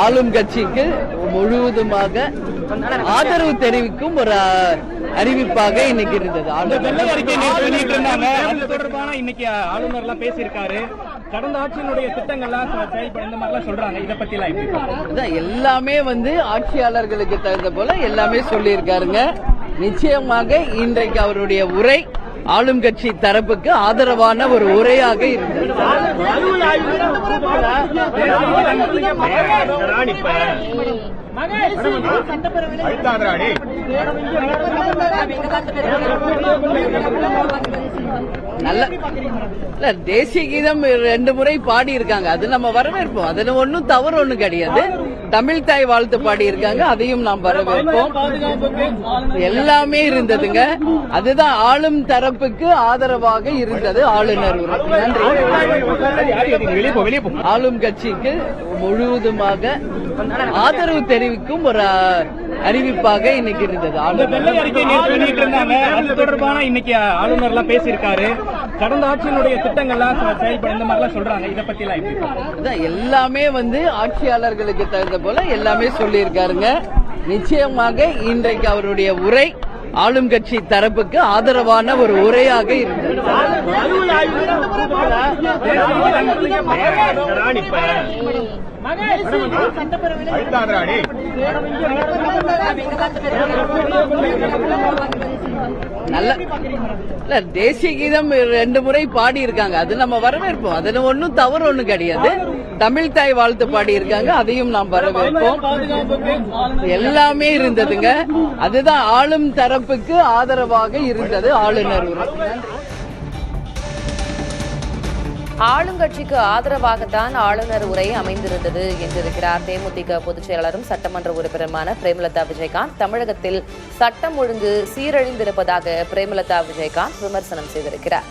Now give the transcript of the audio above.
ஆளும் கட்சிக்கு முழுவதுமாக ஆதரவு தெரிவிக்கும் ஒரு அறிவிப்பாக இன்னைக்கு இருந்தது. வெள்ளை அறிக்கை நேற்று வெளியிட்டிருந்தாங்க. அது தொடர்பான இன்னைக்கு ஆளுநர் எல்லாம் பேசியிருக்காரு. கடந்த ஆட்சியினுடைய திட்டங்கள்லாம் செயல்பட இந்த மாதிரிலாம் சொல்றாங்க. இதை பத்தி எல்லாம் எல்லாமே ஆட்சியாளர்களுக்கு தகுந்த போல எல்லாமே சொல்லியிருக்காருங்க. நிச்சயமாக இன்றைக்கு அவருடைய உரை ஆளும் கட்சி தரப்புக்கு ஆதரவான ஒரு உரையாக இருந்தது. தேசிய கீதம் 2 முறை பாடி இருக்காங்க. அது நம்ம வரவேற்போம். அதுல ஒன்னும் தவறு ஒண்ணும் கிடையாது. தமிழ் தாய் வாழ்த்து பாடி இருக்காங்க. அதையும் நாம் வரவேற்போம். எல்லாமே இருந்ததுங்க. அதுதான் ஆளும் தரப்புக்கு ஆதரவாக இருந்தது ஆளுநர் உரை. நன்றி. ஆளும் கட்சிக்கு முழுவதுமாக ஆதரவு தெரிவிக்கும் ஒரு அறிவிப்பாக இன்னைக்கு இருந்தது. வெள்ளை அறிக்கை நேற்று வெளியிட்டிருந்தாங்க. அது தொடர்பான இன்னைக்கு ஆளுநர் எல்லாம் பேசியிருக்காரு. கடந்த ஆட்சியினுடைய திட்டங்கள்லாம் செயல்பட இந்த மாதிரிலாம் சொல்றாங்க. இதை பத்தி எல்லாம் எல்லாமே ஆட்சியாளர்களுக்கு தகுந்த போல எல்லாமே சொல்லியிருக்காருங்க. நிச்சயமாக இன்றைக்கு அவருடைய உரை ஆளும் கட்சி தரப்புக்கு ஆதரவான ஒரு உரையாக இருந்தது. தேசிய கீதம் 2 முறை பாடி இருக்காங்க. அது நம்ம வரவேற்போம். அதுல ஒன்னும் தவறு ஒண்ணும் கிடையாது. தமிழ் தாய் வாழ்த்து பாடி இருக்காங்க. அதையும் நாம் வரவேற்போம். எல்லாமே இருந்ததுங்க. அதுதான் ஆளும் தரப்புக்கு ஆதரவாக இருந்தது ஆளுநர் உரை. ஆளுங்கட்சிக்கு ஆதரவாகத்தான் ஆளுநர் உரை அமைந்திருந்தது என்றிருக்கிறார் தேமுதிக பொதுச் செயலாளரும் சட்டமன்ற உறுப்பினருமான பிரேமலதா விஜயகாந்த். தமிழகத்தில் சட்டம் ஒழுங்கு சீரழிந்திருப்பதாக பிரேமலதா விஜயகாந்த் விமர்சனம் செய்திருக்கிறார்.